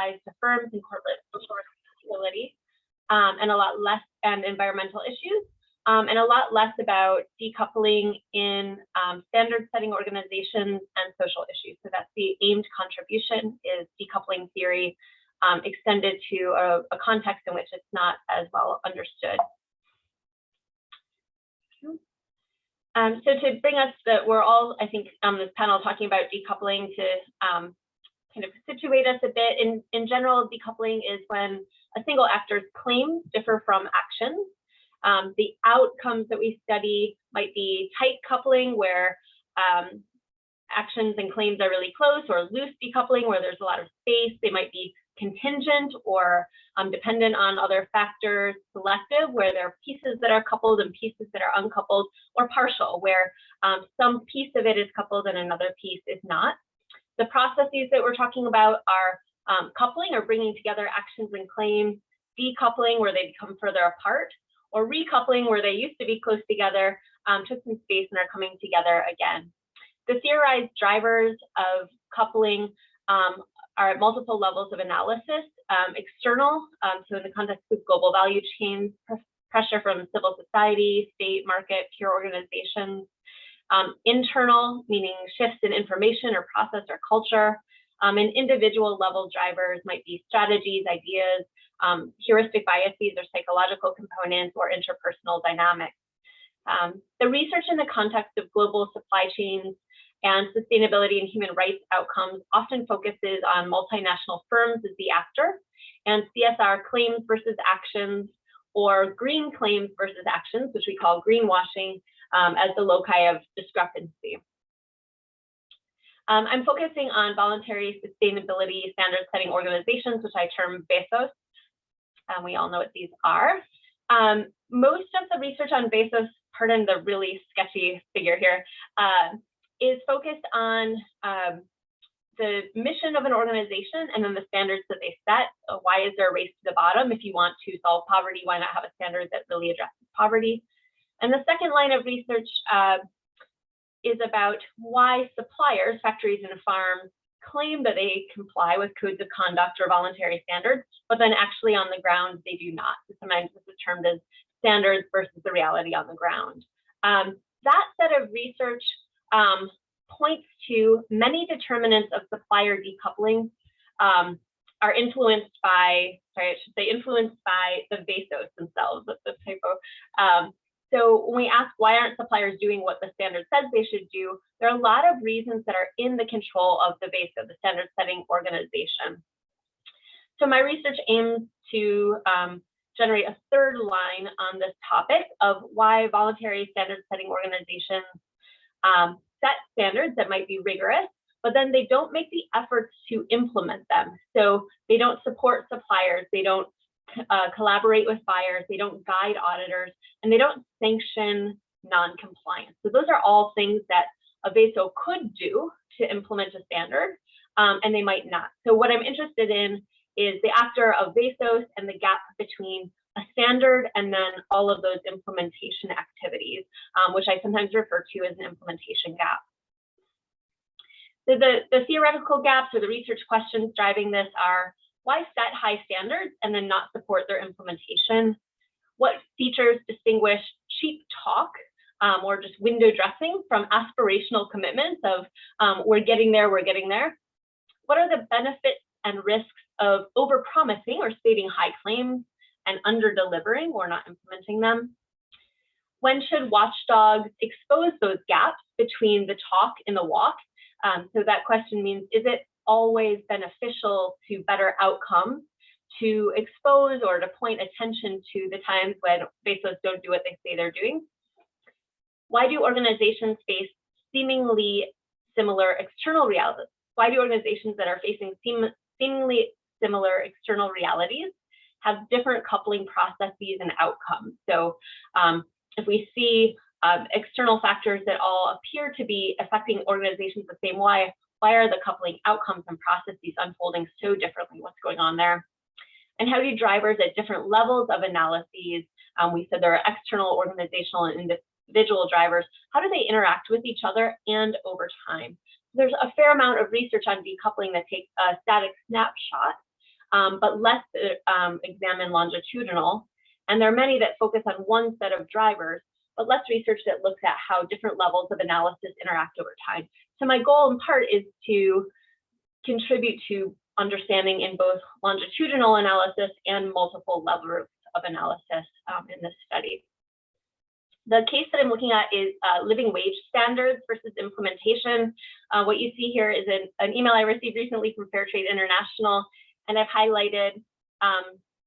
to firms and corporate social responsibility, and a lot less and environmental issues, and a lot less about decoupling in standard setting organizations and social issues. So that's the aimed contribution, is decoupling theory extended to a context in which it's not as well understood. So to bring us that we're all, I think, on this panel talking about decoupling to kind of situate us a bit. In general, decoupling is when a single actor's claims differ from actions. The outcomes that we study might be tight coupling, where actions and claims are really close, or loose decoupling, where there's a lot of space. They might be contingent or dependent on other factors, selective, where there are pieces that are coupled and pieces that are uncoupled, or partial, where some piece of it is coupled and another piece is not. The processes that we're talking about are coupling, or bringing together actions and claims, decoupling, where they become further apart, or recoupling, where they used to be close together, took some space and are coming together again. The theorized drivers of coupling are at multiple levels of analysis. External, so in the context of global value chains, pressure from civil society, state, market, peer organizations. Internal, meaning shifts in information or process or culture. And individual level drivers might be strategies, ideas, heuristic biases or psychological components, or interpersonal dynamics. The research in the context of global supply chains and sustainability and human rights outcomes often focuses on multinational firms as the actor, and CSR claims versus actions, or green claims versus actions, which we call greenwashing, as the loci of discrepancy. I'm focusing on voluntary sustainability standard setting organizations, which I term VESOS. We all know what these are. Most of the research on VESOS, pardon the really sketchy figure here, is focused on the mission of an organization and then the standards that they set. Why is there a race to the bottom? If you want to solve poverty, why not have a standard that really addresses poverty? And the second line of research is about why suppliers, factories and farms, claim that they comply with codes of conduct or voluntary standards, but then actually on the ground they do not. So sometimes this is termed as standards versus the reality on the ground. That set of research points to many determinants of supplier decoupling are influenced by, influenced by the VESOS themselves. That's the typo. So when we ask why aren't suppliers doing what the standard says they should do, there are a lot of reasons that are in the control of the VESO, the standard setting organization. So my research aims to generate a third line on this topic of why voluntary standard setting organizations set standards that might be rigorous, but then they don't make the efforts to implement them. So they don't support suppliers, they don't collaborate with buyers, they don't guide auditors, and they don't sanction non-compliance. So those are all things that a VESO could do to implement a standard, and they might not. So what I'm interested in is the actor of VESOS and the gap between a standard and then all of those implementation activities, which I sometimes refer to as an implementation gap. So the theoretical gaps or the research questions driving this are: why set high standards and then not support their implementation? What features distinguish cheap talk or just window dressing from aspirational commitments of we're getting there, we're getting there? What are the benefits and risks of overpromising or stating high claims and under-delivering or not implementing them? When should watchdogs expose those gaps between the talk and the walk? So that question means, is it always beneficial to better outcomes to expose or to point attention to the times when VESOs don't do what they say they're doing? Why do organizations face seemingly similar external realities? Why do organizations that are facing seemingly similar external realities have different coupling processes and outcomes? So if we see external factors that all appear to be affecting organizations the same way, why are the coupling outcomes and processes unfolding so differently? What's going on there? And how do drivers at different levels of analyses, we said there are external, organizational, and individual drivers, how do they interact with each other and over time? There's a fair amount of research on decoupling that takes a static snapshot but less examine longitudinal. And there are many that focus on one set of drivers, but less research that looks at how different levels of analysis interact over time. So my goal in part is to contribute to understanding in both longitudinal analysis and multiple levels of analysis in this study. The case that I'm looking at is living wage standards versus implementation. What you see here is an email I received recently from Fair Trade International, and I've highlighted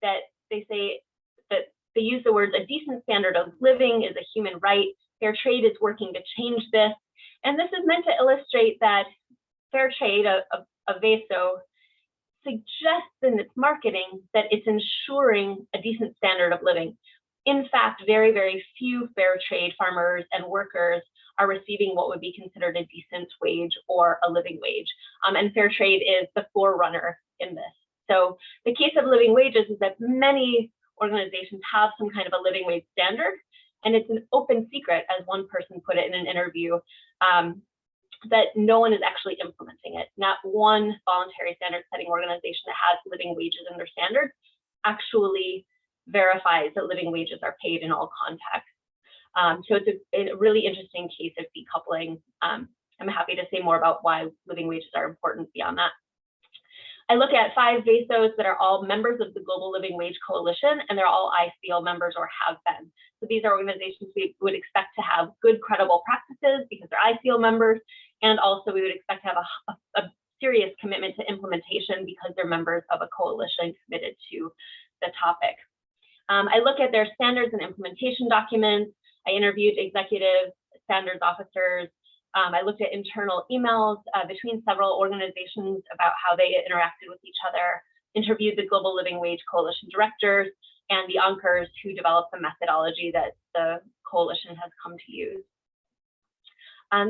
that they say that they use the words, a decent standard of living is a human right. Fair trade is working to change this. And this is meant to illustrate that fair trade, a VESO, suggests in its marketing that it's ensuring a decent standard of living. In fact, very, very few fair trade farmers and workers are receiving what would be considered a decent wage or a living wage. And fair trade is the forerunner in this. So the case of living wages is that many organizations have some kind of a living wage standard, and it's an open secret, as one person put it in an interview, that no one is actually implementing it. Not one voluntary standard setting organization that has living wages in their standards actually verifies that living wages are paid in all contexts. So it's a really interesting case of decoupling. I'm happy to say more about why living wages are important beyond that. I look at 5 VESOs that are all members of the Global Living Wage Coalition, and they're all ICO members or have been. So these are organizations we would expect to have good, credible practices because they're ICO members, and also we would expect to have a serious commitment to implementation because they're members of a coalition committed to the topic. I look at their standards and implementation documents. I interviewed executive standards officers. I looked at internal emails between several organizations about how they interacted with each other, interviewed the Global Living Wage Coalition directors and the anchors who developed the methodology that the coalition has come to use.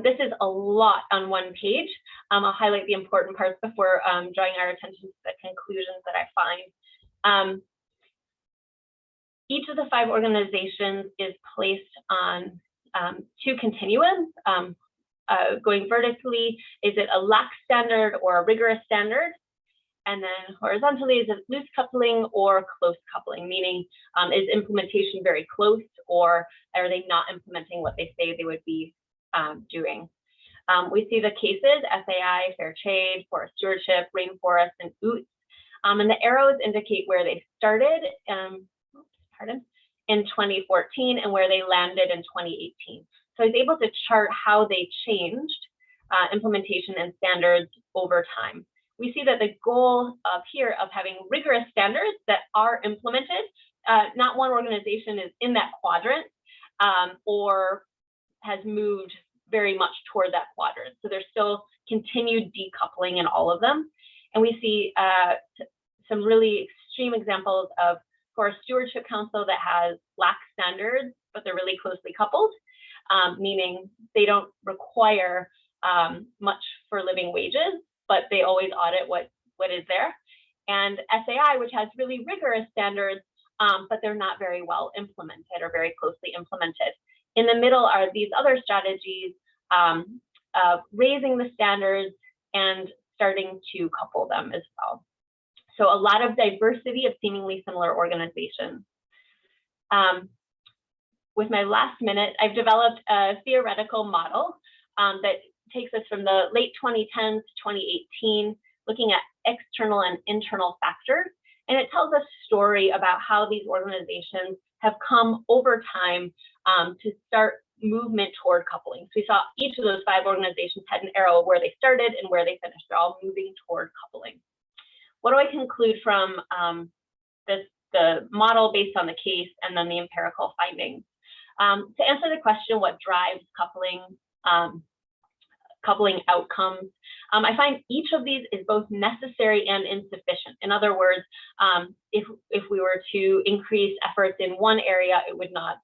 This is a lot on one page. I'll highlight the important parts before drawing our attention to the conclusions that I find. Each of the 5 organizations is placed on 2 continuums. Going vertically, is it a lax standard or a rigorous standard? And then horizontally, is it loose coupling or close coupling, meaning is implementation very close, or are they not implementing what they say they would be doing? We see the cases, SAI, Fair Trade, Forest Stewardship, Rainforest, and OOTS. And the arrows indicate where they started in 2014 and where they landed in 2018. So I was able to chart how they changed implementation and standards over time. We see that the goal of here of having rigorous standards that are implemented, not one organization is in that quadrant or has moved very much toward that quadrant. So there's still continued decoupling in all of them. And we see some really extreme examples of Forest Stewardship Council that has lax standards, but they're really closely coupled. Meaning they don't require much for living wages, but they always audit what is there. And SAI, which has really rigorous standards, but they're not very well implemented or very closely implemented. In the middle are these other strategies of raising the standards and starting to couple them as well. So a lot of diversity of seemingly similar organizations. With my last minute, I've developed a theoretical model that takes us from the late 2010s to 2018, looking at external and internal factors. And it tells a story about how these organizations have come over time to start movement toward coupling. So we saw each of those 5 organizations had an arrow where they started and where they finished. They're all moving toward coupling. What do I conclude from the model based on the case and then the empirical findings? To answer the question, what drives coupling outcomes, I find each of these is both necessary and insufficient. In other words, if we were to increase efforts in one area, it would not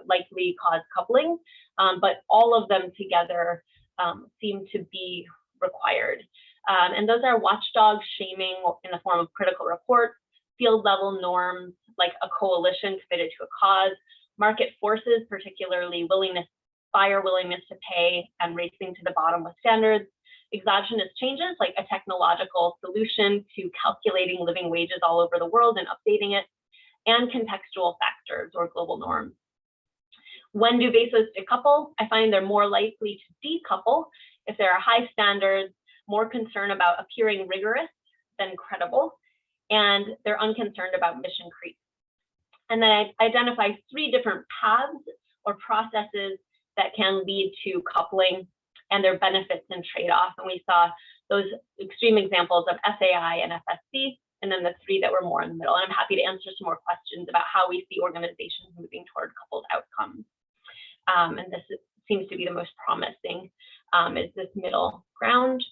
likely cause coupling, but all of them together seem to be required. And those are watchdog shaming in the form of critical reports, field level norms like a coalition committed to a cause, market forces, particularly buyer willingness to pay and racing to the bottom with standards, exogenous changes like a technological solution to calculating living wages all over the world and updating it, and contextual factors or global norms. When do bases decouple? I find they're more likely to decouple if there are high standards, more concern about appearing rigorous than credible, and they're unconcerned about mission creep. And then I identify 3 different paths or processes that can lead to coupling and their benefits and trade-off. And we saw those extreme examples of SAI and FSC, and then the 3 that were more in the middle. And I'm happy to answer some more questions about how we see organizations moving toward coupled outcomes. And this seems to be the most promising, is this middle ground.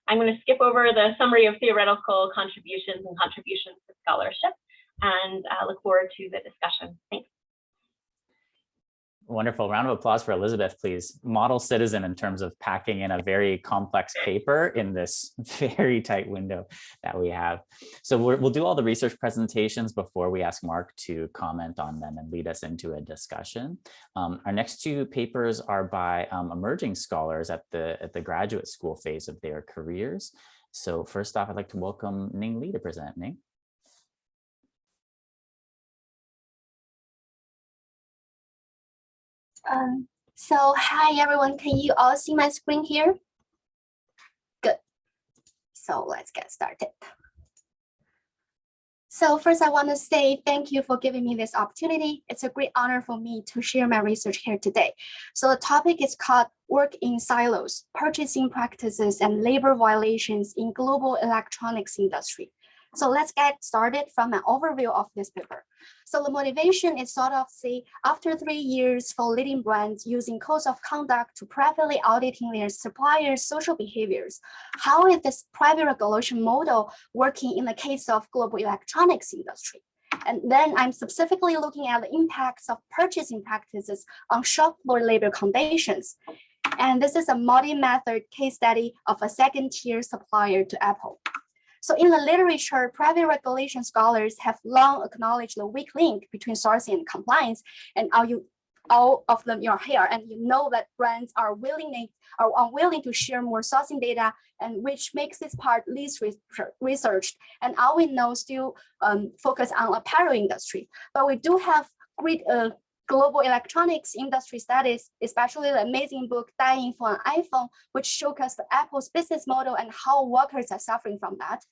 I'm going to skip over the summary of theoretical contributions and contributions to scholarship, and look forward to the discussion. Thanks. Wonderful. Round of applause for Elizabeth, please. Model citizen in terms of packing in a very complex paper in this very tight window that we have. So we'll do all the research presentations before we ask Mark to comment on them and lead us into a discussion. Our next 2 papers are by emerging scholars at the graduate school phase of their careers. So first off, I'd like to welcome Ning Li to present. Ning. So hi everyone, can you all see my screen here? Good. So let's get started. So first I want to say thank you for giving me this opportunity. It's a great honor for me to share my research here today. So the topic is called Work in Silos, Purchasing Practices and Labor Violations in Global Electronics Industry. So let's get started from an overview of this paper. So the motivation is sort of say, after 3 years for leading brands using codes of conduct to privately auditing their suppliers' social behaviors, how is this private regulation model working in the case of global electronics industry? And then I'm specifically looking at the impacts of purchasing practices on shop floor labor conditions. And this is a multi-method case study of a second-tier supplier to Apple. So in the literature, private regulation scholars have long acknowledged the weak link between sourcing and compliance, and all of them are here. And you know that brands are unwilling to share more sourcing data, and which makes this part least researched. And all we know still focus on apparel industry, but we do have great global electronics industry studies, especially the amazing book Dying for an iPhone, which showcases Apple's business model and how workers are suffering from that.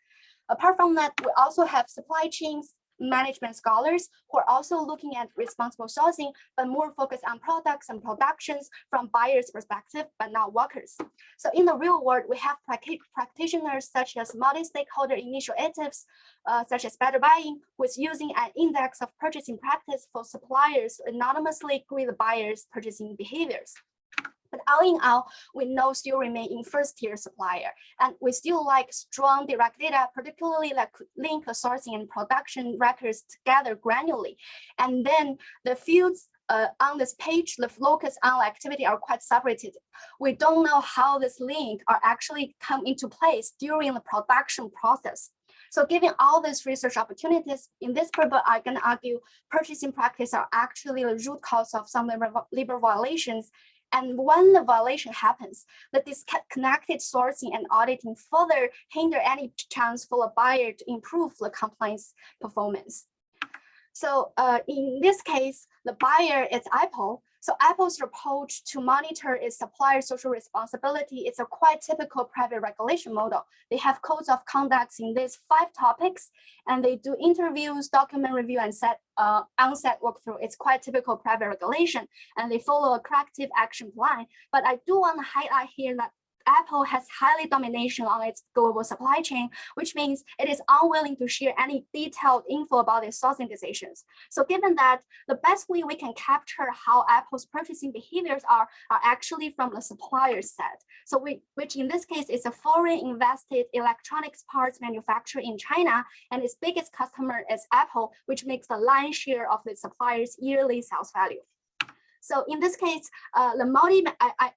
Apart from that, we also have supply chains management scholars who are also looking at responsible sourcing, but more focused on products and productions from buyers' perspective, but not workers. So in the real world, we have practitioners such as multi-stakeholder initiatives, such as better buying, with using an index of purchasing practice for suppliers to anonymously grade the buyers' purchasing behaviors. But all in all, we know still remain in first-tier supplier, and we still like strong direct data, particularly that could link the sourcing and production records together granularly. And then the fields on this page, the focus on activity are quite separated. We don't know how this link are actually come into place during the production process. So given all these research opportunities, in this paper, I can argue purchasing practice are actually the root cause of some labor violations. And when the violation happens, the disconnected sourcing and auditing further hinder any chance for a buyer to improve the compliance performance. So in this case, the buyer is Apple. So Apple's approach to monitor its supplier social responsibility is a quite typical private regulation model. They have codes of conduct in these 5 topics, and they do interviews, document review, and on-set walkthrough. It's quite typical private regulation, and they follow a corrective action plan. But I do want to highlight here that Apple has highly domination on its global supply chain, which means it is unwilling to share any detailed info about its sourcing decisions. So given that, the best way we can capture how Apple's purchasing behaviors are actually from the supplier set. So which in this case is a foreign invested electronics parts manufacturer in China, and its biggest customer is Apple, which makes the lion's share of the supplier's yearly sales value. So in this case, I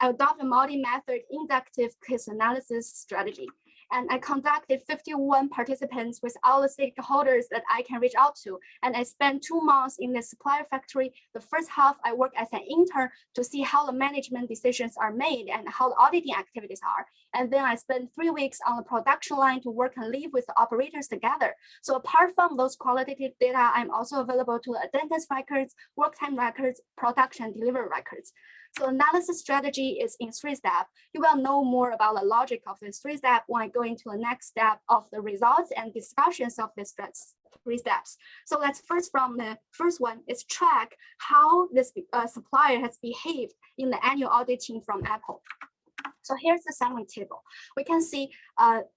adopt a multi-method inductive case analysis strategy. And I conducted 51 participants with all the stakeholders that I can reach out to. And I spent 2 months in the supplier factory. The first half, I worked as an intern to see how the management decisions are made and how the auditing activities are. And then I spent 3 weeks on the production line to work and live with the operators together. So apart from those qualitative data, I'm also available to attendance records, work time records, production and delivery records. So analysis strategy is in 3 steps. You will know more about the logic of this 3 steps when I go into the next step of the results and discussions of these 3 steps. So let's first from the first one is track how this supplier has behaved in the annual auditing from Apple. So here's the summary table. We can see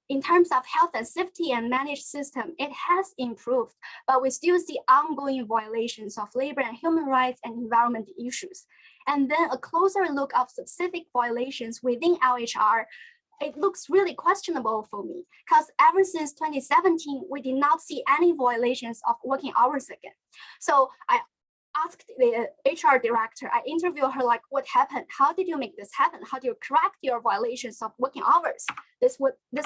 in terms of health and safety and managed system, it has improved, but we still see ongoing violations of labor and human rights and environment issues. And then a closer look of specific violations within LHR, it looks really questionable for me because ever since 2017, we did not see any violations of working hours again. So I asked the HR director, I interviewed her like, what happened? How did you make this happen? How do you correct your violations of working hours? This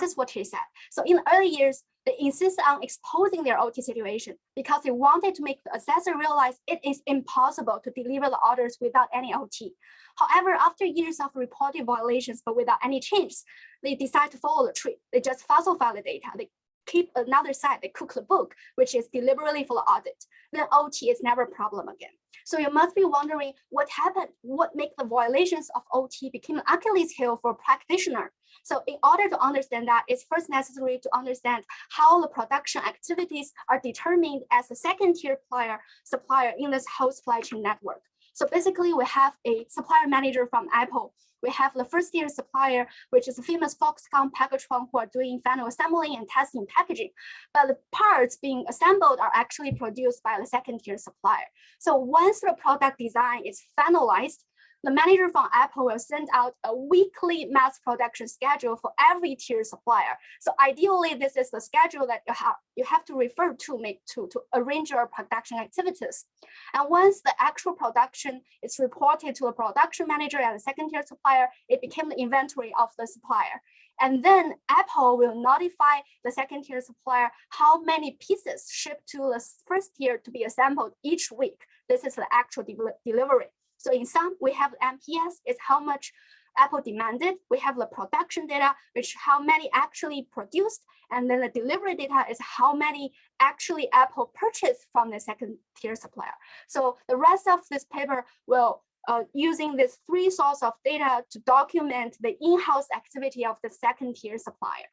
is what she said. So in the early years, they insist on exposing their OT situation because they wanted to make the assessor realize it is impossible to deliver the orders without any OT. However, after years of reported violations, but without any change, they decide to follow the tree. They just falsify the data. They keep another side, they cook the book, which is deliberately for the audit. Then OT is never a problem again. So you must be wondering what happened, what made the violations of OT become an Achilles heel for practitioner. So in order to understand that, it's first necessary to understand how the production activities are determined as a second-tier supplier in this whole supply chain network. So basically, we have a supplier manager from Apple. We have the first-tier supplier, which is a famous Foxconn Pegatron, who are doing final assembling and testing packaging. But the parts being assembled are actually produced by the second-tier supplier. So once the product design is finalized, the manager from Apple will send out a weekly mass production schedule for every tier supplier. So ideally, this is the schedule that you have to refer to to arrange your production activities. And once the actual production is reported to a production manager and a second tier supplier, it became the inventory of the supplier. And then Apple will notify the second tier supplier how many pieces shipped to the first tier to be assembled each week. This is the actual delivery. So in sum, we have MPS is how much Apple demanded. We have the production data, which how many actually produced. And then the delivery data is how many actually Apple purchased from the second tier supplier. So the rest of this paper will using these 3 sources of data to document the in-house activity of the second tier supplier.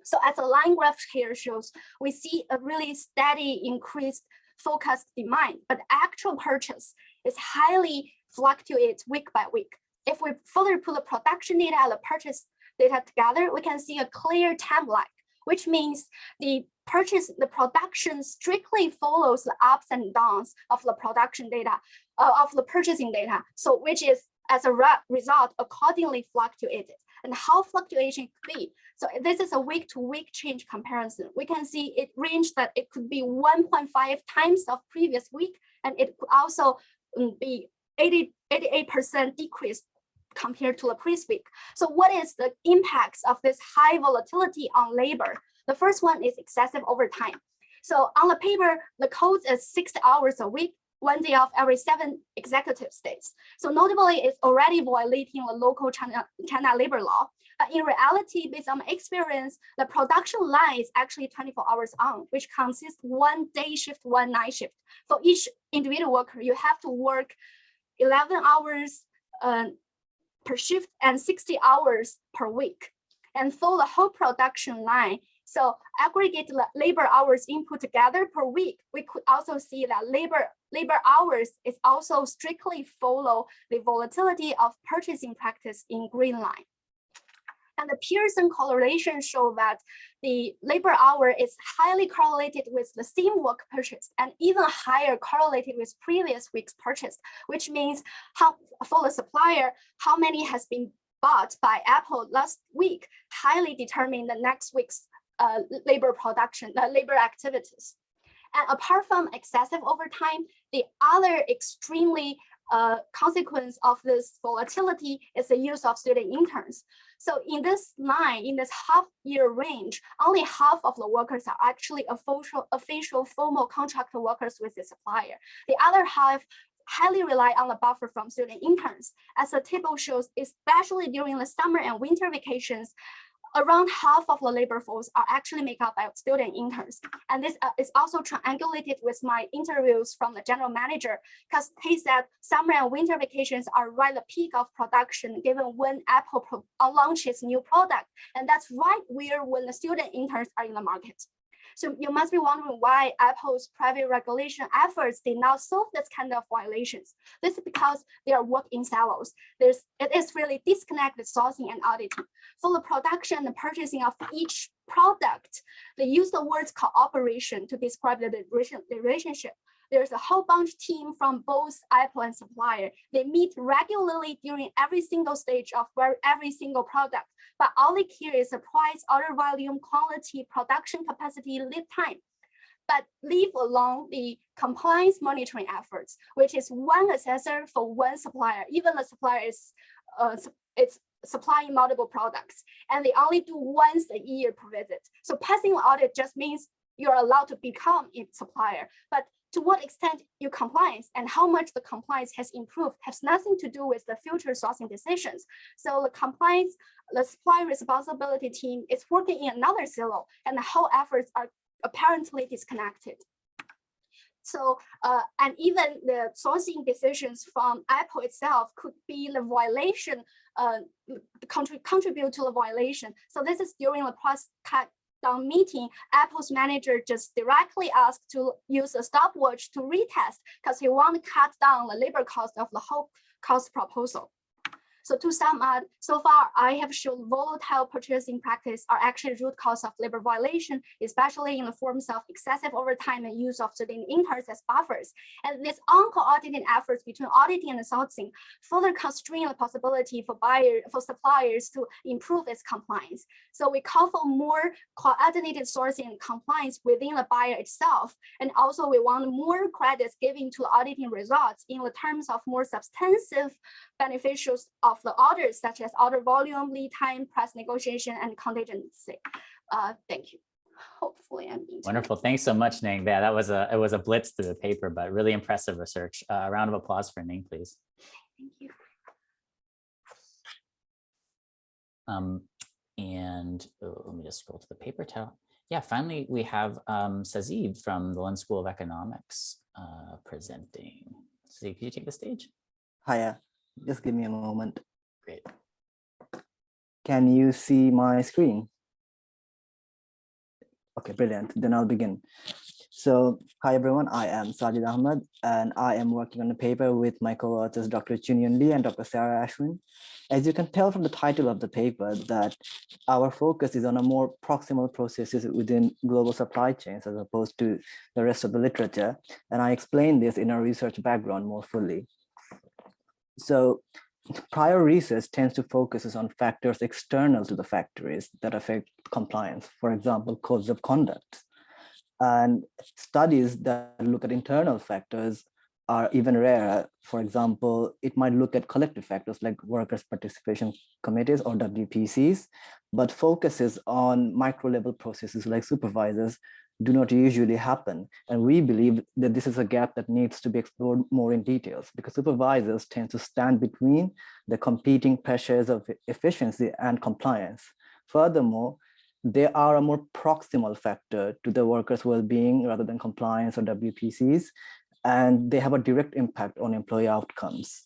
So as a line graph here shows, we see a really steady increased forecast demand, but actual purchase is highly fluctuates week by week. If we further put the production data and the purchase data together, we can see a clear time lag, which means the production strictly follows the ups and downs of the production data, of the purchasing data. So which is as a result accordingly fluctuated. And how fluctuation could be. So this is a week-to-week change comparison. We can see it ranged that it could be 1.5 times of previous week, and it could also be 88% decrease compared to the previous week. So what is the impacts of this high volatility on labor? The first one is excessive overtime. So on the paper, the code is 60 hours a week, 1 day off every 7 executive days. So notably, it's already violating the local China labor law. But in reality, based on my experience, the production line is actually 24 hours on, which consists 1 day shift, 1 night shift. For each individual worker, you have to work 11 hours per shift and 60 hours per week. And for the whole production line, so aggregate the labor hours input together per week, we could also see that labor hours is also strictly follow the volatility of purchasing practice in green line. And the Pearson correlation show that the labor hour is highly correlated with the same work purchased and even higher correlated with previous week's purchase, which means how for the supplier, how many has been bought by Apple last week highly determine the next week's labor activities. And apart from excessive overtime, the other extremely consequence of this volatility is the use of student interns. So in this line, in this half-year range, only half of the workers are actually official formal contract workers with the supplier. The other half highly rely on the buffer from student interns. As the table shows, especially during the summer and winter vacations, around half of the labor force are actually made up by student interns. And this is also triangulated with my interviews from the general manager, because he said summer and winter vacations are right at the peak of production, given when Apple launches new product. And that's right where when the student interns are in the market. So you must be wondering why Apple's private regulation efforts did not solve this kind of violations. This is because they are work in silos. It is really disconnected sourcing and auditing. For the production and purchasing of each product, they use the words cooperation to describe the relationship. There's a whole bunch team from both Apple and supplier. They meet regularly during every single stage of every single product. But all they care is the price, order volume, quality, production capacity, lead time. But leave alone the compliance monitoring efforts, which is one assessor for one supplier. Even the supplier is it's supplying multiple products, and they only do once a year per visit. So passing the audit just means you're allowed to become a supplier. But to what extent your compliance and how much the compliance has improved has nothing to do with the future sourcing decisions. So the compliance, the supply responsibility team is working in another silo, and the whole efforts are apparently disconnected. So, and even the sourcing decisions from Apple itself could be the violation, contribute to the violation. So this is during the down meeting, Apple's manager just directly asked to use a stopwatch to retest because he want to cut down the labor cost of the whole cost proposal. So to sum up, so far I have shown volatile purchasing practice are actually root cause of labor violation, especially in the forms of excessive overtime and use of student interns as buffers. And this uncoordinated efforts between auditing and sourcing further constrain the possibility for suppliers to improve its compliance. So we call for more coordinated sourcing and compliance within the buyer itself. And also we want more credits given to auditing results in the terms of more substantive beneficials of the orders, such as order volume, lead time, price negotiation, and contingency. Thank you. Hopefully I'm being wonderful. Thanks so much, Ning. Yeah, it was a blitz to the paper, but really impressive research. A round of applause for Ning, please. Thank you. Let me just scroll to the paper towel. Yeah, finally we have Sazid from the London School of Economics presenting. Sazid, can you take the stage? Hiya, just give me a moment. Great. Can you see my screen? Okay, brilliant. Then I'll begin. So, hi everyone, I am Sazid Ahmad, and I am working on a paper with my co-authors, Dr. Chunyun and Dr. Sarah Ashwin. As you can tell from the title of the paper, that our focus is on a more proximal processes within global supply chains as opposed to the rest of the literature. And I explain this in our research background more fully. So, prior research tends to focus on factors external to the factories that affect compliance, for example, codes of conduct. And studies that look at internal factors are even rarer. For example, it might look at collective factors like workers' participation committees or WPCs, but focuses on micro-level processes like supervisors do not usually happen. And we believe that this is a gap that needs to be explored more in details, because supervisors tend to stand between the competing pressures of efficiency and compliance. Furthermore, they are a more proximal factor to the workers' well-being rather than compliance or WPCs, and they have a direct impact on employee outcomes.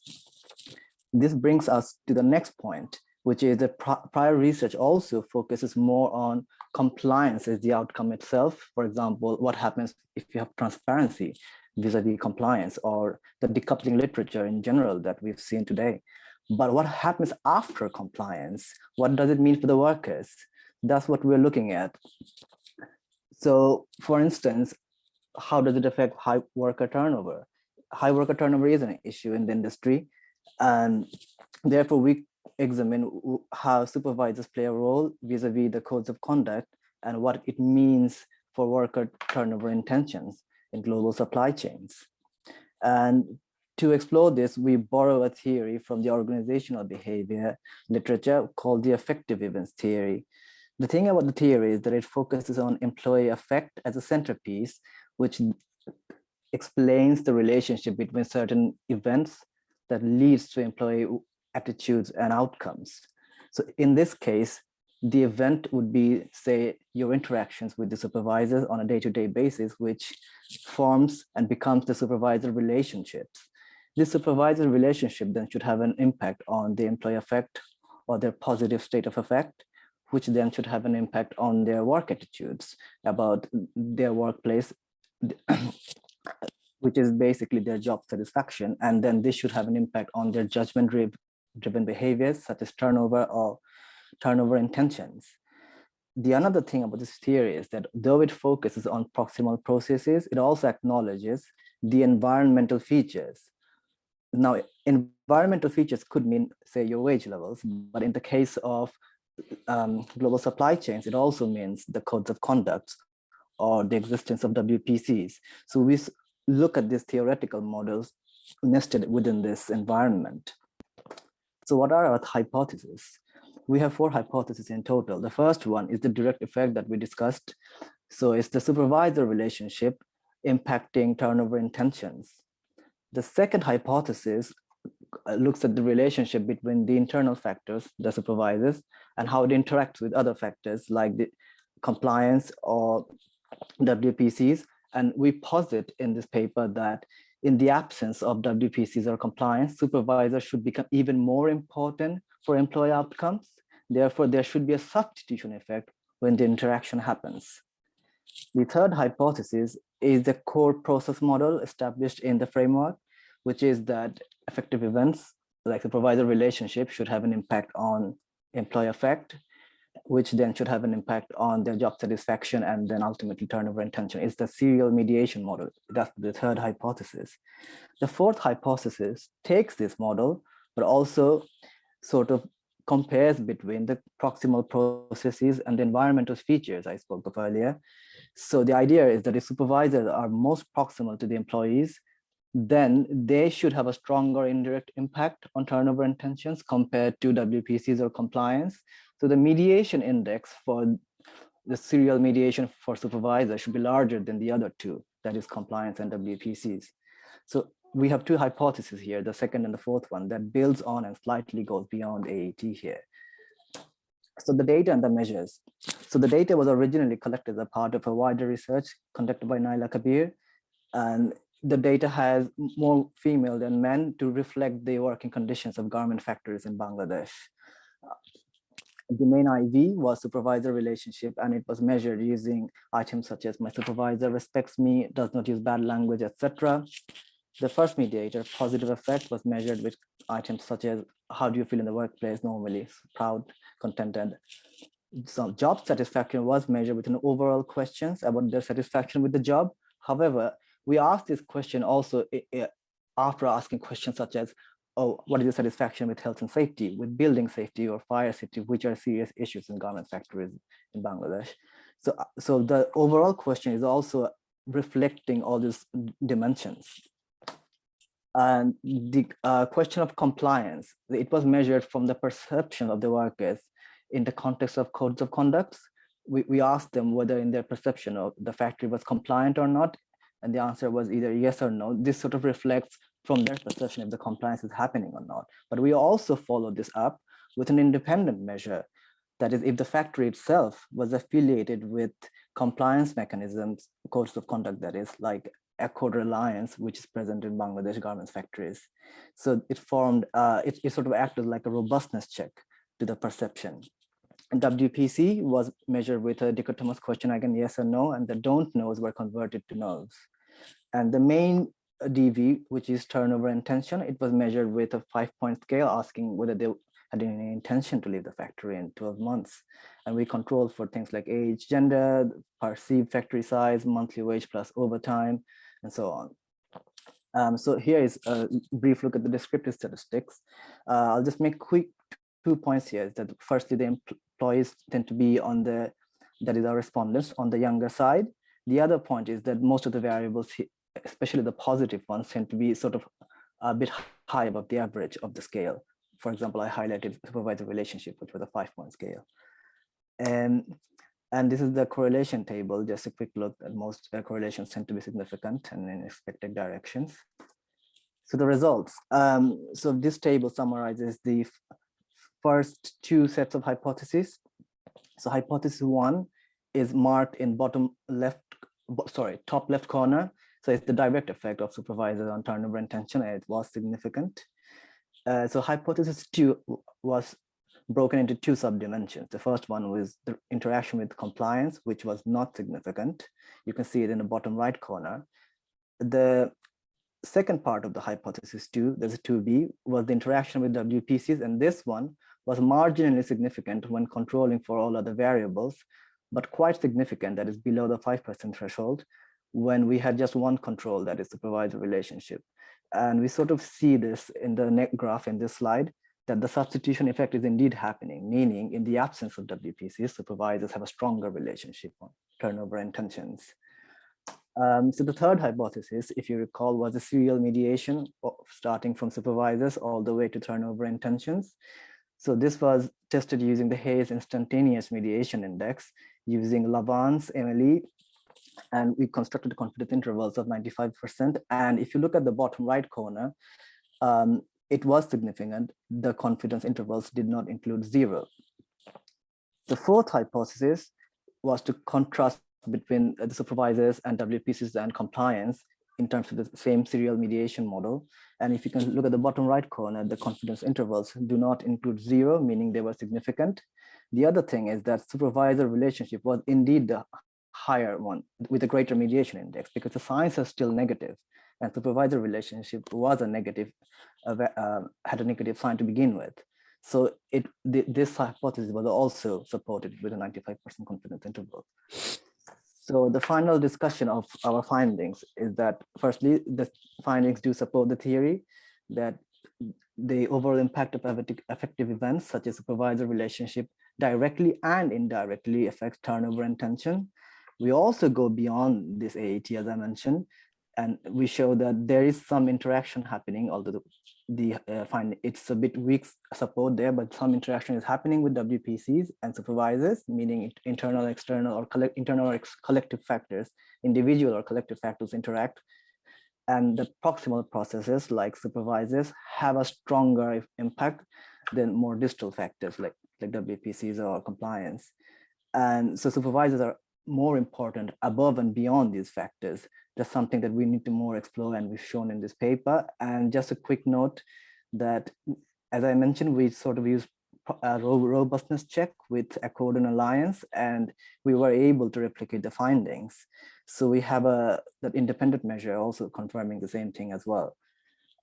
This brings us to the next point, which is that prior research also focuses more on compliance as the outcome itself. For example, what happens if you have transparency vis-a-vis compliance, or the decoupling literature in general that we've seen today. But what happens after compliance? What does it mean for the workers? That's what we're looking at. So for instance, how does it affect high worker turnover? High worker turnover is an issue in the industry, and therefore we examine how supervisors play a role vis-a-vis the codes of conduct and what it means for worker turnover intentions in global supply chains. And To explore this, we borrow a theory from the organizational behavior literature called the affective events theory. The thing about the theory is that it focuses on employee affect as a centerpiece, which explains the relationship between certain events that leads to employee attitudes and outcomes. So in this case, the event would be, say, your interactions with the supervisors on a day-to-day basis, which forms and becomes the supervisor relationships. This supervisor relationship then should have an impact on the employee affect or their positive state of affect, which then should have an impact on their work attitudes about their workplace, which is basically their job satisfaction. And then this should have an impact on their judgment-driven behaviors, such as turnover or turnover intentions. The another thing about this theory is that though it focuses on proximal processes, it also acknowledges the environmental features. Now, environmental features could mean, say, your wage levels, but in the case of global supply chains, it also means the codes of conduct or the existence of WPCs. So we look at these theoretical models nested within this environment. So what are our hypotheses? We have 4 hypotheses in total. The first one is the direct effect that we discussed. So it's the supervisor relationship impacting turnover intentions. The second hypothesis looks at the relationship between the internal factors, the supervisors, and how it interacts with other factors like the compliance or WPCs. And we posit in this paper that in the absence of WPCs or compliance, supervisors should become even more important for employee outcomes. Therefore, there should be a substitution effect when the interaction happens. The third hypothesis is the core process model established in the framework, which is that affective events like supervisor relationship should have an impact on employee affect, which then should have an impact on their job satisfaction and then ultimately turnover intention. It's the serial mediation model. That's the third hypothesis. The fourth hypothesis takes this model, but also sort of compares between the proximal processes and the environmental features I spoke of earlier. So the idea is that if supervisors are most proximal to the employees, then they should have a stronger indirect impact on turnover intentions compared to WPCs or compliance. So the mediation index for the serial mediation for supervisors should be larger than the other two, that is compliance and WPCs. So we have 2 hypotheses here, the second and the fourth one, that builds on and slightly goes beyond AAT here. So the data and the measures. So the data was originally collected as a part of a wider research conducted by Naila Kabir, and the data has more female than men to reflect the working conditions of garment factories in Bangladesh. The main IV was supervisor relationship, and it was measured using items such as my supervisor respects me, does not use bad language, etc. The first mediator, positive affect, was measured with items such as how do you feel in the workplace normally, proud, contented. So job satisfaction was measured with an overall questions about their satisfaction with the job. However, we asked this question also after asking questions such as, oh, what is your satisfaction with health and safety, with building safety or fire safety, which are serious issues in garment factories in Bangladesh. So the overall question is also reflecting all these dimensions. And the question of compliance, it was measured from the perception of the workers in the context of codes of conduct. We asked them whether in their perception of the factory was compliant or not, and the answer was either yes or no. This sort of reflects from their perception if the compliance is happening or not. But we also followed this up with an independent measure. That is, if the factory itself was affiliated with compliance mechanisms, codes of conduct, that is, like Accord Reliance, which is present in Bangladesh garments factories. So it formed, it sort of acted like a robustness check to the perception. And WPC was measured with a dichotomous question, again, yes or no, and the don't knows were converted to no's. And the main DV, which is turnover intention, it was measured with a 5-point scale asking whether they had any intention to leave the factory in 12 months. And we controlled for things like age, gender, perceived factory size, monthly wage plus overtime, and so on. So here is a brief look at the descriptive statistics. I'll just make quick 2 points here. That firstly, the employees tend to be on the, that is our respondents, on the younger side. The other point is that most of the variables, especially the positive ones, tend to be sort of a bit high above the average of the scale. For example, I highlighted supervisor relationship, which was a 5-point scale. And this is the correlation table, just a quick look at most correlations tend to be significant and in expected directions. So the results. So this table summarizes the first 2 sets of hypotheses. So hypothesis 1 is marked in top left corner. So it's the direct effect of supervisors on turnover and tension, and it was significant. So hypothesis 2 was broken into 2 subdimensions. The first one was the interaction with compliance, which was not significant. You can see it in the bottom right corner. The second part of the hypothesis 2, there's a 2b, was the interaction with WPCs, and this one was marginally significant when controlling for all other variables, but quite significant, that is below the 5% threshold, when we had just one control, that is supervisor relationship. And we sort of see this in the next graph in this slide, that the substitution effect is indeed happening, meaning in the absence of WPCs, supervisors have a stronger relationship on turnover and tensions. So the third hypothesis, if you recall, was a serial mediation starting from supervisors all the way to turnover and tensions. So this was tested using the Hayes Instantaneous Mediation Index, using Lavance, MLE, and we constructed confidence intervals of 95%. And if you look at the bottom right corner, it was significant. The confidence intervals did not include 0. The fourth hypothesis was to contrast between the supervisors and WPCs and compliance in terms of the same serial mediation model. And if you can look at the bottom right corner, the confidence intervals do not include 0, meaning they were significant. The other thing is that supervisor relationship was indeed the higher one with a greater mediation index, because the signs are still negative, and supervisor relationship was a negative, had a negative sign to begin with. So this hypothesis was also supported with a 95% confidence interval. So the final discussion of our findings is that, firstly, the findings do support the theory that the overall impact of affective events such as supervisor relationship directly and indirectly affects turnover and tension. We also go beyond this AAT, as I mentioned, and we show that there is some interaction happening, although it's a bit weak support there, but some interaction is happening with WPCs and supervisors, meaning internal, external, or internal or collective factors, individual or collective factors interact. And the proximal processes like supervisors have a stronger impact than more distal factors like WPCs or compliance. And so supervisors are more important above and beyond these factors. That's something that we need to more explore, and we've shown in this paper. And just a quick note that, as I mentioned, we sort of use a robustness check with Accord and Alliance, and we were able to replicate the findings. So we have that independent measure also confirming the same thing as well.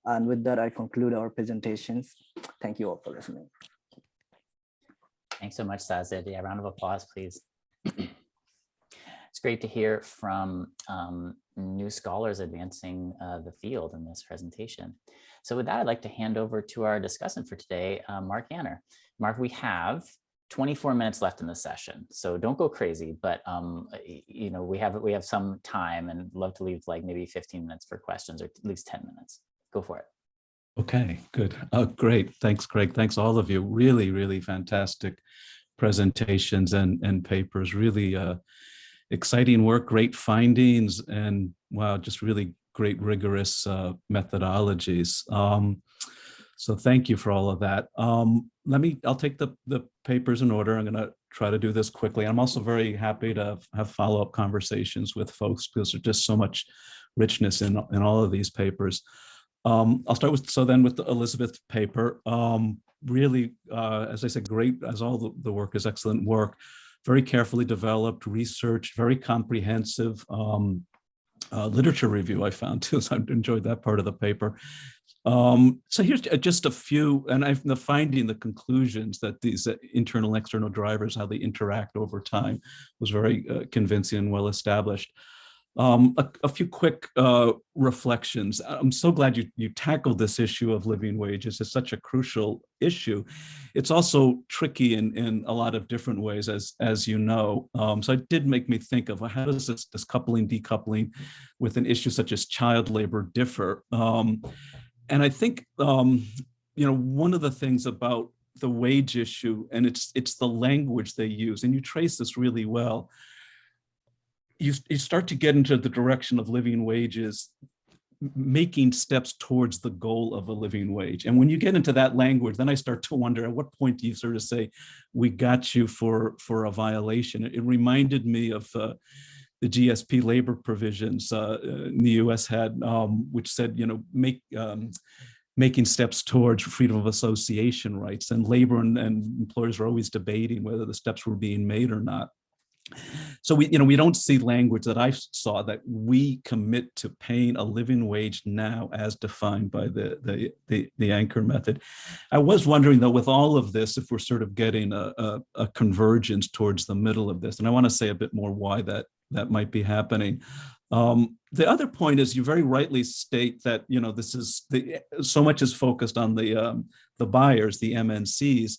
And with that, I conclude our presentations. Thank you all for listening. Thanks so much, Sazid. Yeah, round of applause, please. It's great to hear from new scholars advancing the field in this presentation. So with that, I'd like to hand over to our discussant for today, Mark Anner. Mark, we have 24 minutes left in the session, so don't go crazy, but you know, we have some time, and love to leave like maybe 15 minutes for questions, or at least 10 minutes. Go for it. Okay, good. Great. Thanks, Greg. Thanks all of you. Really, really fantastic presentations and papers. Really exciting work, great findings, and wow, just really great rigorous methodologies. So thank you for all of that. I'll take the papers in order. I'm gonna try to do this quickly. I'm also very happy to have follow-up conversations with folks, because there's just so much richness in all of these papers. I'll start with the Elizabeth paper. Really, as I said, great, as all the work is excellent work. Very carefully developed research, very comprehensive literature review I found too, so I enjoyed that part of the paper. So here's just a few, and the finding, the conclusions that these internal and external drivers, how they interact over time, was very convincing and well established. A few quick reflections. I'm so glad you tackled this issue of living wages. It's such a crucial issue. It's also tricky in a lot of different ways, as you know. So it did make me think of, how does this coupling, decoupling with an issue such as child labor differ? I think, one of the things about the wage issue, and it's the language they use, and you trace this really well, you start to get into the direction of living wages, making steps towards the goal of a living wage. And when you get into that language, then I start to wonder, at what point do you sort of say, we got you for a violation? It reminded me of the GSP labor provisions in the US had, which said, making steps towards freedom of association rights, and labor and employers are always debating whether the steps were being made or not. So we don't see language that I saw that we commit to paying a living wage now as defined by the anchor method. I was wondering though, with all of this, if we're sort of getting a convergence towards the middle of this, and I want to say a bit more why that might be happening. The other point is, you very rightly state that this is so much is focused on the buyers, the MNCs.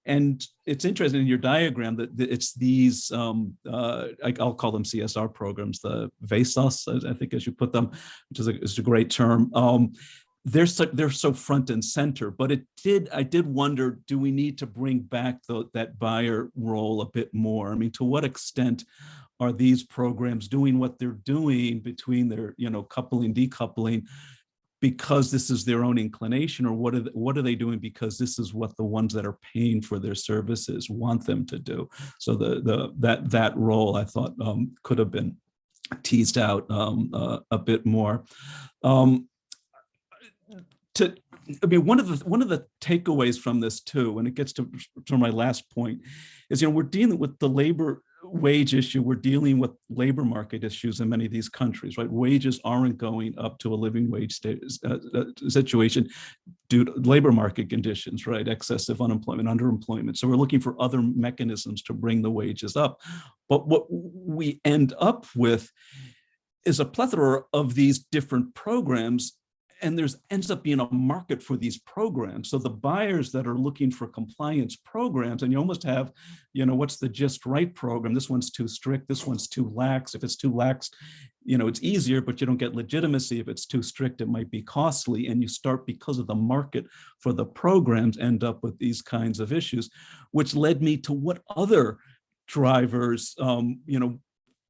And it's interesting in your diagram that it's these, I'll call them CSR programs, the VESOS, I think as you put them, which is a great term. They're so front and center, but I did wonder, do we need to bring back that buyer role a bit more? I mean, to what extent are these programs doing what they're doing between their, coupling, decoupling, because this is their own inclination, or what are they doing because this is what the ones that are paying for their services want them to do? So that role, I thought, could have been teased out a bit more. One of the takeaways from this too, and it gets to my last point, is we're dealing with the labor wage issue. We're dealing with labor market issues in many of these countries, right? Wages aren't going up to a living wage situation due to labor market conditions, right? Excessive unemployment, underemployment. So we're looking for other mechanisms to bring the wages up. But what we end up with is a plethora of these different programs, and ends up being a market for these programs. So the buyers that are looking for compliance programs, and you almost have, what's the just right program? This one's too strict, this one's too lax. If it's too lax, it's easier, but you don't get legitimacy. If it's too strict, it might be costly. And you start, because of the market for the programs, end up with these kinds of issues, which led me to what other drivers,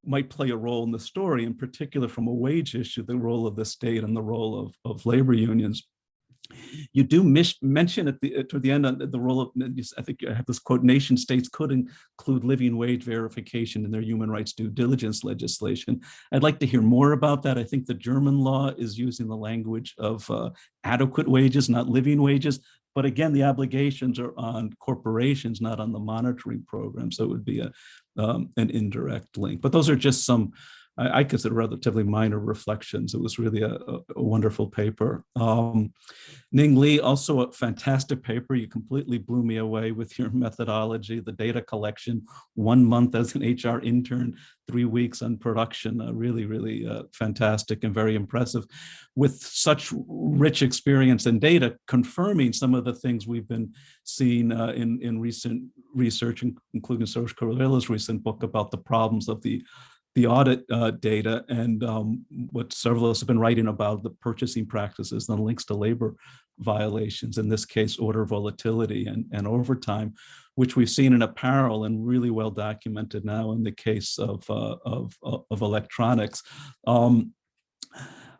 might play a role in the story, in particular from a wage issue, the role of the state and the role of labor unions. You do mention toward the end the role of, I think I have this quote, nation states could include living wage verification in their human rights due diligence legislation. I'd like to hear more about that. I think the German law is using the language of adequate wages, not living wages. But again, the obligations are on corporations, not on the monitoring program. So it would be an indirect link. But those are just some, I consider, relatively minor reflections. It was really a wonderful paper. Ning Li, also a fantastic paper. You completely blew me away with your methodology, the data collection, 1 month as an HR intern, 3 weeks on production. Really, really fantastic and very impressive, with such rich experience and data confirming some of the things we've been seeing in recent research, including Serge Corrella's recent book about the problems of the audit data, and what several of us have been writing about, the purchasing practices and links to labor violations, in this case, order volatility and overtime, which we've seen in apparel and really well documented now in the case of electronics.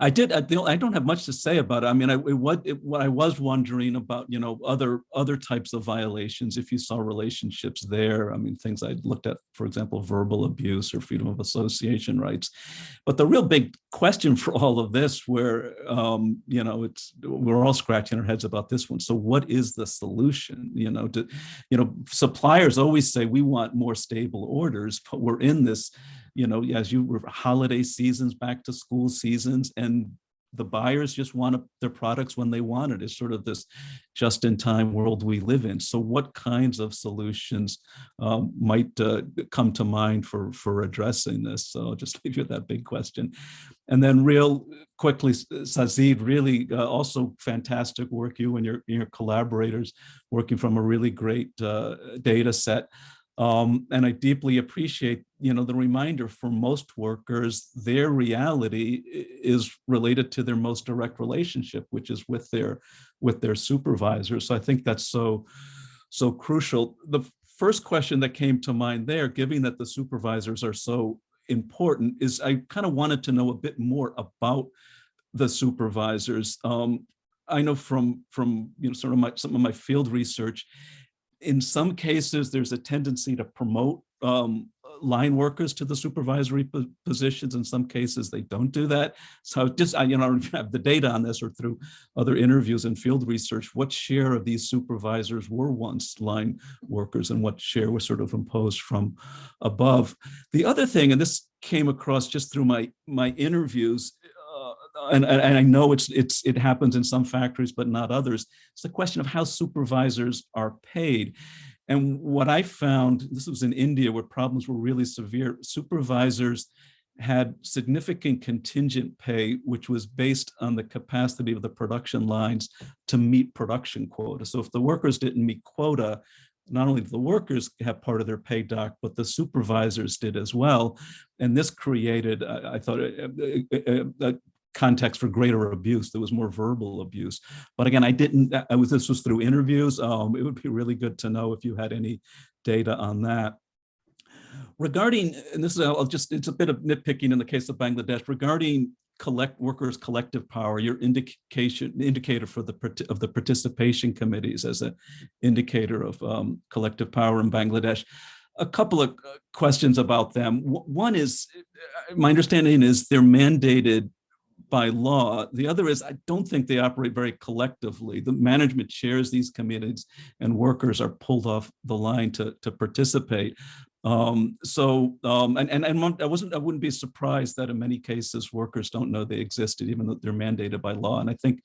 I don't have much to say about it. I mean, what I was wondering about, other types of violations, if you saw relationships there. I mean, things I looked at, for example, verbal abuse or freedom of association rights. But the real big question for all of this, where, we're all scratching our heads about this one. So what is the solution? Suppliers always say we want more stable orders, but we're in this, as you were, holiday seasons, back to school seasons, and the buyers just want their products when they want it. It's sort of this just-in-time world we live in. So what kinds of solutions might come to mind for addressing this? So I'll just leave you with that big question. And then real quickly, Sazid, really also fantastic work, you and your collaborators working from a really great data set. And I deeply appreciate, the reminder for most workers, their reality is related to their most direct relationship, which is with their supervisors. So I think that's so crucial. The first question that came to mind there, given that the supervisors are so important, is I kind of wanted to know a bit more about the supervisors. I know from sort of some of my field research, in some cases, there's a tendency to promote line workers to the supervisory positions. In some cases, they don't do that. So just, I don't have the data on this or through other interviews and field research, what share of these supervisors were once line workers and what share was sort of imposed from above. The other thing, and this came across just through my interviews, and I know it happens in some factories, but not others. It's the question of how supervisors are paid. And what I found, this was in India where problems were really severe, supervisors had significant contingent pay, which was based on the capacity of the production lines to meet production quota. So if the workers didn't meet quota, not only did the workers have part of their pay dock, but the supervisors did as well. And this created, I thought, a context for greater abuse. There was more verbal abuse. But again, this was through interviews. It would be really good to know if you had any data on that. Regarding, and this is, it's a bit of nitpicking in the case of Bangladesh, regarding workers' collective power, your indicator for the participation committees as an indicator of collective power in Bangladesh. A couple of questions about them. One is, my understanding is they're mandated by law. The other is, I don't think they operate very collectively. The management chairs these committees and workers are pulled off the line to participate. I wouldn't be surprised that in many cases workers don't know they existed, even though they're mandated by law. And I think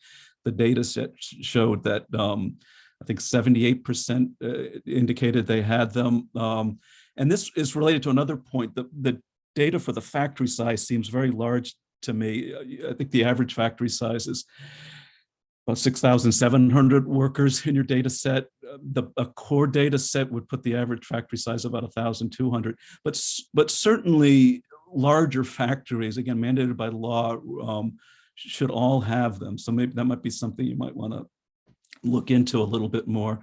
the data set showed that I think 78% indicated they had them. And this is related to another point. The data for the factory size seems very large to me. I think the average factory size is about 6,700 workers in your data set. A core data set would put the average factory size about 1,200, but certainly larger factories, again, mandated by law, should all have them. So maybe that might be something you might want to look into a little bit more.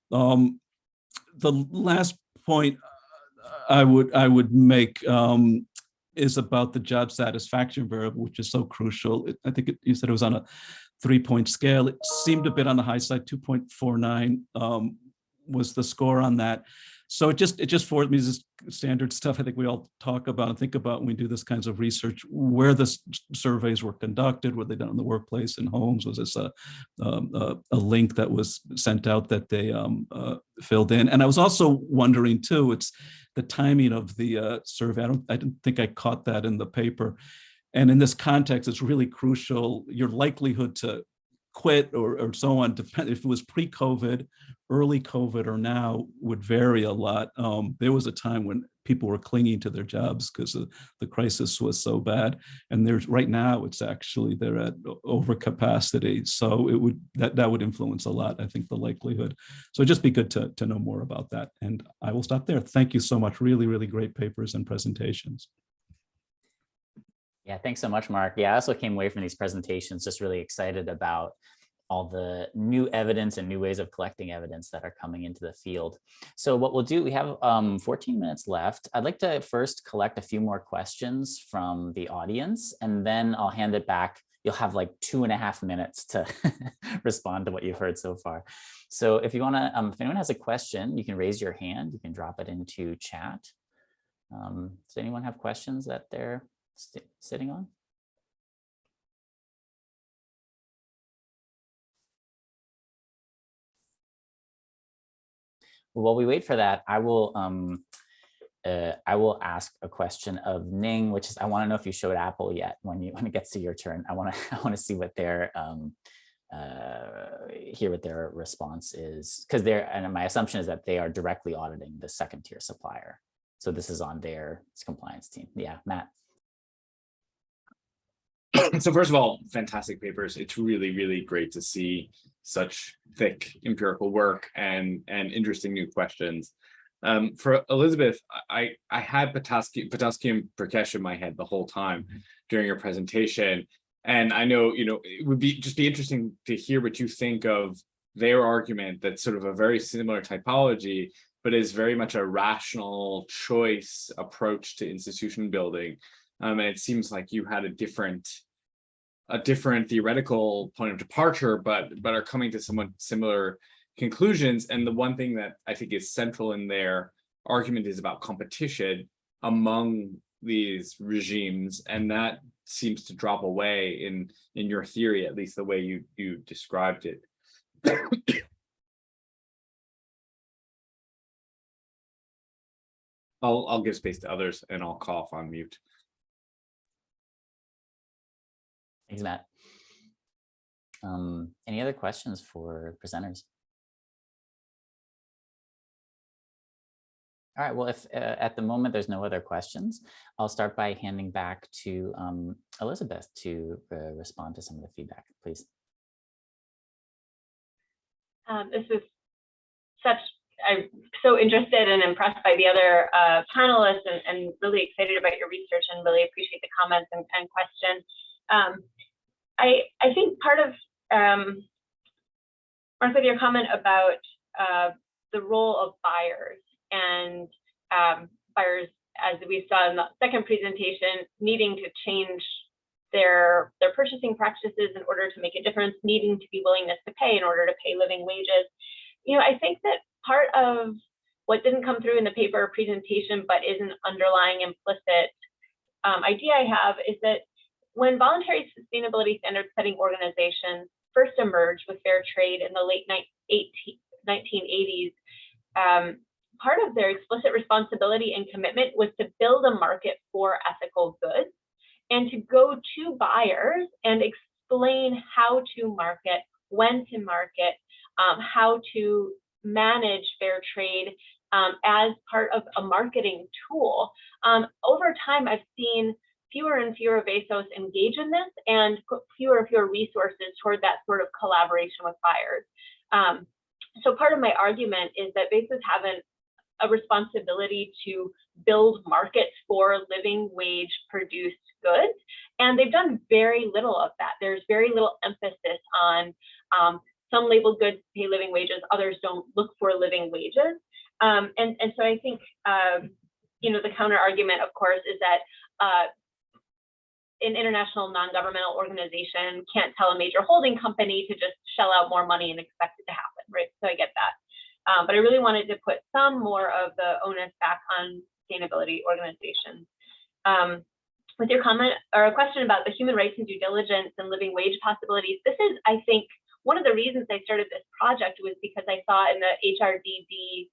The last point I would make is about the job satisfaction variable, which is so crucial. I think you said it was on a 3-point scale. It seemed a bit on the high side. 2.49 was the score on that. So it just forced me this standard stuff I think we all talk about and think about when we do this kinds of research, where the surveys were conducted, were they done in the workplace, in homes? Was this a link that was sent out that they filled in? And I was also wondering too, it's the timing of the survey. I didn't think I caught that in the paper. And in this context, it's really crucial. Your likelihood to quit or so on, depend if it was pre-COVID, early COVID, or now, would vary a lot. There was a time when people were clinging to their jobs because the crisis was so bad. And right now, it's actually they're at overcapacity. So that would influence a lot, I think, the likelihood. So it'd just be good to know more about that. And I will stop there. Thank you so much. Really, really great papers and presentations. Yeah, thanks so much, Mark. Yeah, I also came away from these presentations just really excited about all the new evidence and new ways of collecting evidence that are coming into the field. So what we'll do, we have 14 minutes left. I'd like to first collect a few more questions from the audience, and then I'll hand it back. You'll have like 2.5 minutes to respond to what you've heard so far. So if you want to, if anyone has a question, you can raise your hand. You can drop it into chat. Does anyone have questions that they're sitting on? Well, while we wait for that, I will ask a question of Ning, which is, I want to know if you showed Apple yet. When it gets to your turn, I want to see what their hear what their response is, because and my assumption is that they are directly auditing the second tier supplier. So this is on their compliance team. Yeah, Matt. So first of all, fantastic papers. It's really, really great to see such thick empirical work and interesting new questions. For Elizabeth, I had potassium Prakash in my head the whole time during your presentation. And I know, it would be interesting to hear what you think of their argument that's sort of a very similar typology, but is very much a rational choice approach to institution building. And it seems like you had a different theoretical point of departure, but are coming to somewhat similar conclusions. And the one thing that I think is central in their argument is about competition among these regimes, and that seems to drop away in your theory, at least the way you described it. I'll give space to others, and I'll cough on mute. Thanks, Matt. Any other questions for presenters? All right, well, if at the moment there's no other questions, I'll start by handing back to Elizabeth to respond to some of the feedback, please. This is I'm so interested and impressed by the other panelists and really excited about your research and really appreciate the comments and questions. I think part of, Mark, with your comment about the role of buyers and buyers, as we saw in the second presentation, needing to change their purchasing practices in order to make a difference, needing to be willingness to pay in order to pay living wages. I think that part of what didn't come through in the paper presentation, but is an underlying implicit idea I have, is that when voluntary sustainability standard setting organizations first emerged with fair trade in the late 1980s, part of their explicit responsibility and commitment was to build a market for ethical goods and to go to buyers and explain how to market, when to market, how to manage fair trade as part of a marketing tool. Over time, I've seen fewer and fewer VASOs engage in this and put fewer and fewer resources toward that sort of collaboration with buyers. So part of my argument is that VASOs have a responsibility to build markets for living wage produced goods, and they've done very little of that. There's very little emphasis on some labeled goods pay living wages, others don't look for living wages. And so I think, the counter argument, of course, is that an international non-governmental organization can't tell a major holding company to just shell out more money and expect it to happen, right? So I get that. But I really wanted to put some more of the onus back on sustainability organizations. With your comment or a question about the human rights and due diligence and living wage possibilities, this is, I think, one of the reasons I started this project was because I saw in the HRDD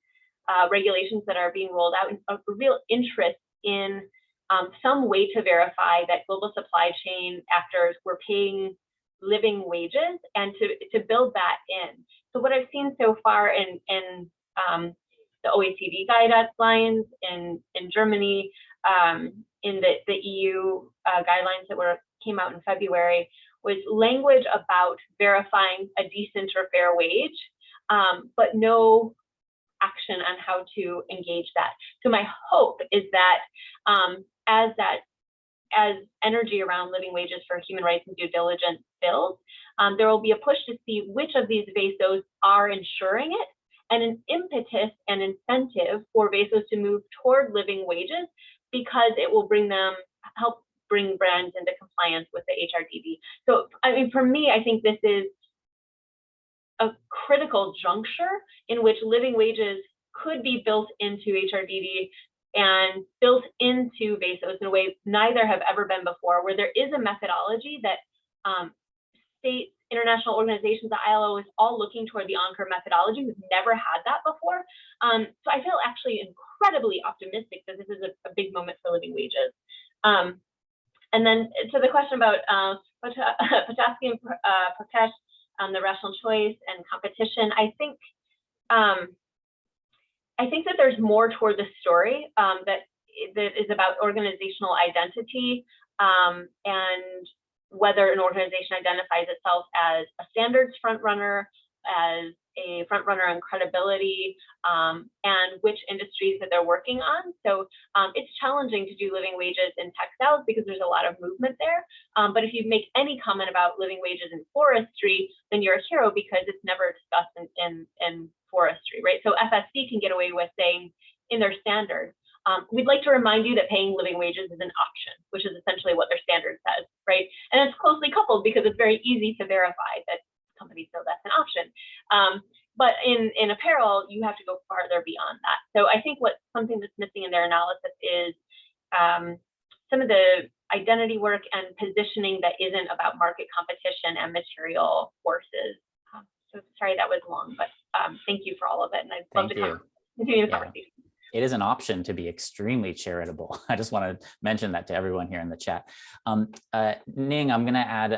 regulations that are being rolled out a real interest in some way to verify that global supply chain actors were paying living wages and to build that in. So what I've seen so far in the OECD guidelines in Germany, in the EU guidelines that came out in February, was language about verifying a decent or fair wage, but no action on how to engage that. So my hope is that as energy around living wages for human rights and due diligence builds, there will be a push to see which of these VASOs are ensuring it, and an impetus and incentive for VASOs to move toward living wages, because it will help bring brands into compliance with the HRDD. So, I mean, for me, I think this is a critical juncture in which living wages could be built into HRDD and built into VASOs in a way neither have ever been before, where there is a methodology that states, international organizations, the ILO is all looking toward the Anchor methodology. We've never had that before. So I feel actually incredibly optimistic that this is a big moment for living wages. And then to the question about potassium Prakash, the rational choice and competition, I think that there's more toward the story that is about organizational identity and whether an organization identifies itself as a standards front runner, as a front runner on credibility and which industries that they're working on. So it's challenging to do living wages in textiles because there's a lot of movement there. But if you make any comment about living wages in forestry, then you're a hero because it's never discussed in forestry, right? So FSC can get away with saying in their standards, we'd like to remind you that paying living wages is an option, which is essentially what their standard says, right? And it's closely coupled because it's very easy to verify that companies know that's an option. But in apparel, you have to go farther beyond that. So I think something that's missing in their analysis is some of the identity work and positioning that isn't about market competition and material forces. So sorry that was long, but thank you for all of it. And I'd love to continue the conversation. It is an option to be extremely charitable. I just want to mention that to everyone here in the chat. Ning, I'm going to add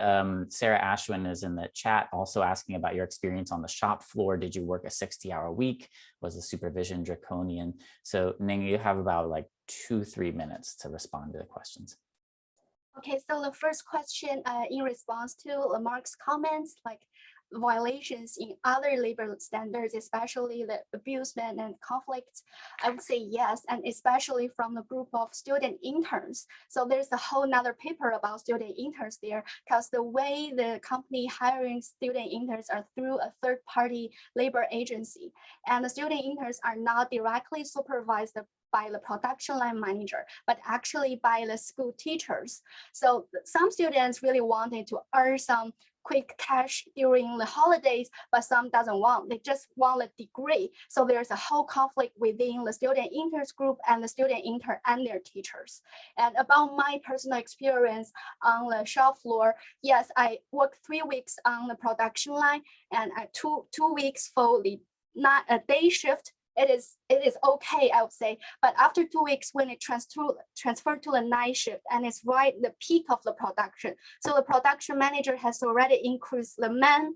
Sarah Ashwin is in the chat also asking about your experience on the shop floor. Did you work a 60-hour week? Was the supervision draconian? So Ning, you have about like 2-3 minutes to respond to the questions. Okay, so the first question in response to Mark's comments, like violations in other labor standards, especially the abusement and conflicts, I would say yes, and especially from the group of student interns. So there's a whole nother paper about student interns there, because the way the company hiring student interns are through a third-party labor agency, and the student interns are not directly supervised by the production line manager, but actually by the school teachers. So some students really wanted to earn some quick cash during the holidays, but some doesn't want, they just want a degree. So there's a whole conflict within the student interns group and the student intern and their teachers. And about my personal experience on the shop floor, yes, I worked 3 weeks on the production line and two weeks for the not a day shift. It is okay, I would say. But after 2 weeks, when it transferred to the night shift, and it's right the peak of the production, so the production manager has already increased the man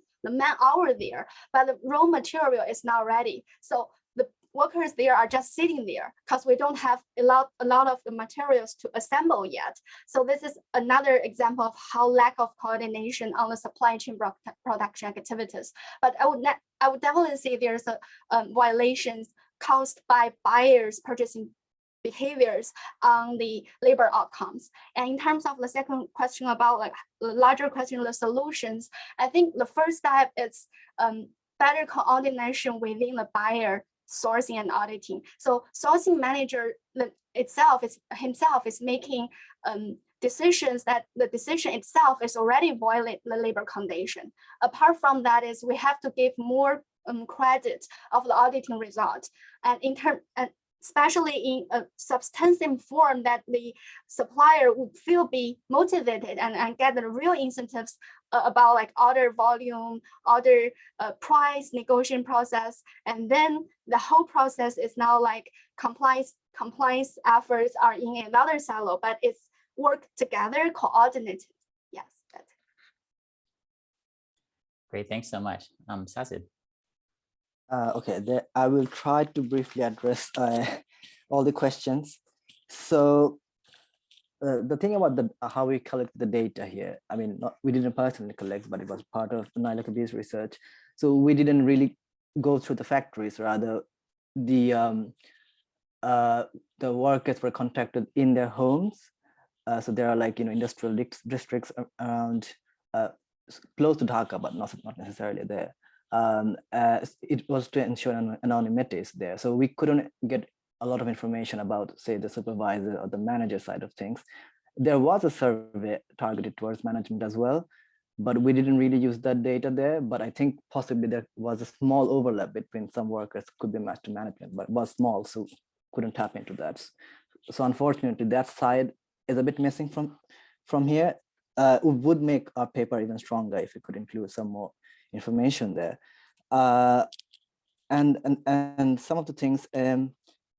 hour there, but the raw material is not ready. So the workers there are just sitting there because we don't have a lot of the materials to assemble yet. So this is another example of how lack of coordination on the supply chain production activities. But I would definitely say there's a violations caused by buyers' purchasing behaviors on the labor outcomes. And in terms of the second question about like the larger question of the solutions, I think the first step is better coordination within the buyer sourcing and auditing. So sourcing manager himself is making decisions that the decision itself is already violate the labor condition. Apart from that is we have to give more credit of the auditing result, and especially in a substantive form that the supplier would feel be motivated and get the real incentives about like order volume, order price negotiation process, and then the whole process is now like compliance efforts are in another silo, but it's work together, coordinated. Yes, that's it. Great, thanks so much. Sazid. Okay, I will try to briefly address all the questions. So the thing about how we collect the data here, I mean, we didn't personally collect, but it was part of the NILAC abuse research. So we didn't really go through the factories, rather the workers were contacted in their homes. So there are like, industrial districts around close to Dhaka, but not necessarily there. It was to ensure anonymity is there. So we couldn't get a lot of information about, say, the supervisor or the manager side of things. There was a survey targeted towards management as well, but we didn't really use that data there. But I think possibly there was a small overlap between some workers could be matched to management, but it was small, so couldn't tap into that. So unfortunately, that side is a bit missing from here. It would make our paper even stronger if we could include some more information there. And some of the things,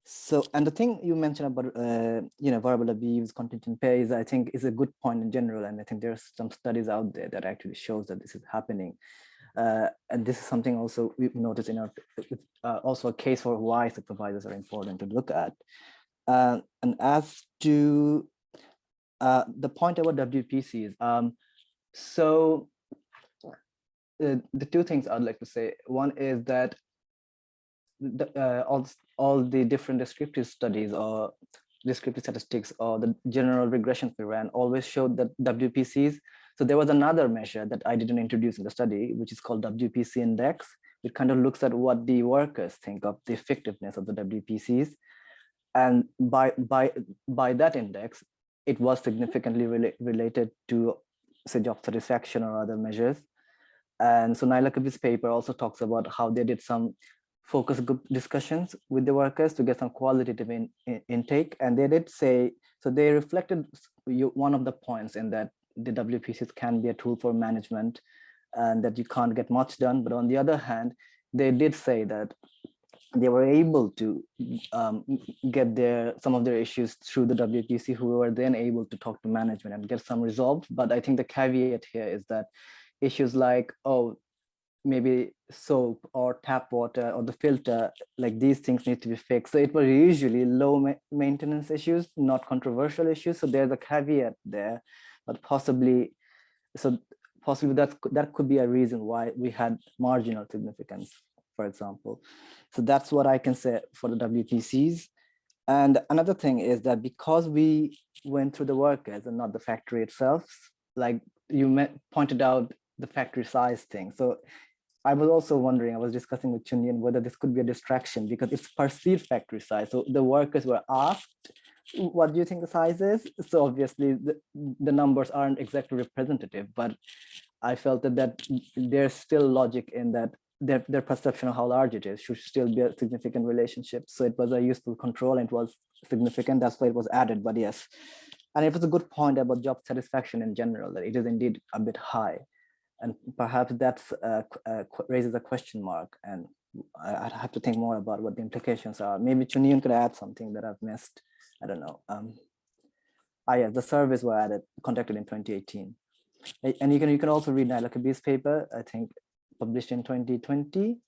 so, and the thing you mentioned about, verbal abuse, contingent pay is, I think, is a good point in general. And I think there's some studies out there that actually shows that this is happening. And this is something also we've noticed in our, also a case for why supervisors are important to look at. And as to the point about WPCs, so the two things I'd like to say. One is that all the different descriptive studies or descriptive statistics or the general regressions we ran always showed that WPCs. So there was another measure that I didn't introduce in the study, which is called WPC index. It kind of looks at what the workers think of the effectiveness of the WPCs. And by that index, it was significantly related to, say, job satisfaction or other measures. And so Naila Kabir's paper also talks about how they did some focus group discussions with the workers to get some qualitative intake. And they did say, so they reflected one of the points in that the WPCs can be a tool for management and that you can't get much done. But on the other hand, they did say that they were able to get some of their issues through the WPC, who were then able to talk to management and get some resolved. But I think the caveat here is that issues like, oh, maybe soap or tap water or the filter, like these things need to be fixed. So it was usually low maintenance issues, not controversial issues. So there's a caveat there, but possibly that could be a reason why we had marginal significance, for example. So that's what I can say for the WPCs. And another thing is that because we went through the workers and not the factory itself, like you pointed out the factory size thing. So I was also wondering, I was discussing with Chunyun whether this could be a distraction because it's perceived factory size. So the workers were asked, what do you think the size is? So obviously the numbers aren't exactly representative, but I felt that there's still logic in that their perception of how large it is should still be a significant relationship. So it was a useful control and it was significant. That's why it was added, but yes. And it was a good point about job satisfaction in general, that it is indeed a bit high. And perhaps that's raises a question mark. And I'd have to think more about what the implications are. Maybe Chunyun could add something that I've missed. I don't know. Yes, the surveys were conducted in 2018. And you can also read Naila Kabir's paper, I think published in 2020,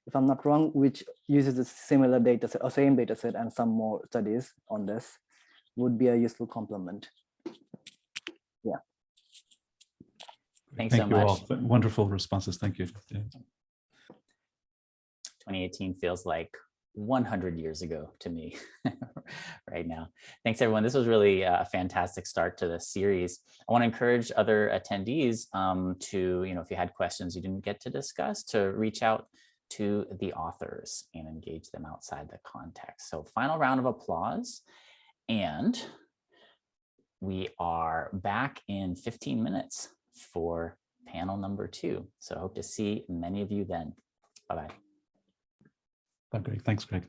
if I'm not wrong, which uses a similar data set or same data set and some more studies on this, would be a useful complement. Yeah. Thanks so Thank you much. all. Wonderful responses. Thank you. 2018 feels like 100 years ago to me right now. Thanks, everyone. This was really a fantastic start to the series. I want to encourage other attendees to, if you had questions you didn't get to discuss, to reach out to the authors and engage them outside the context. So final round of applause. And we are back in 15 minutes for panel number 2. So I hope to see many of you then. Bye-bye. Great. Thanks, Greg.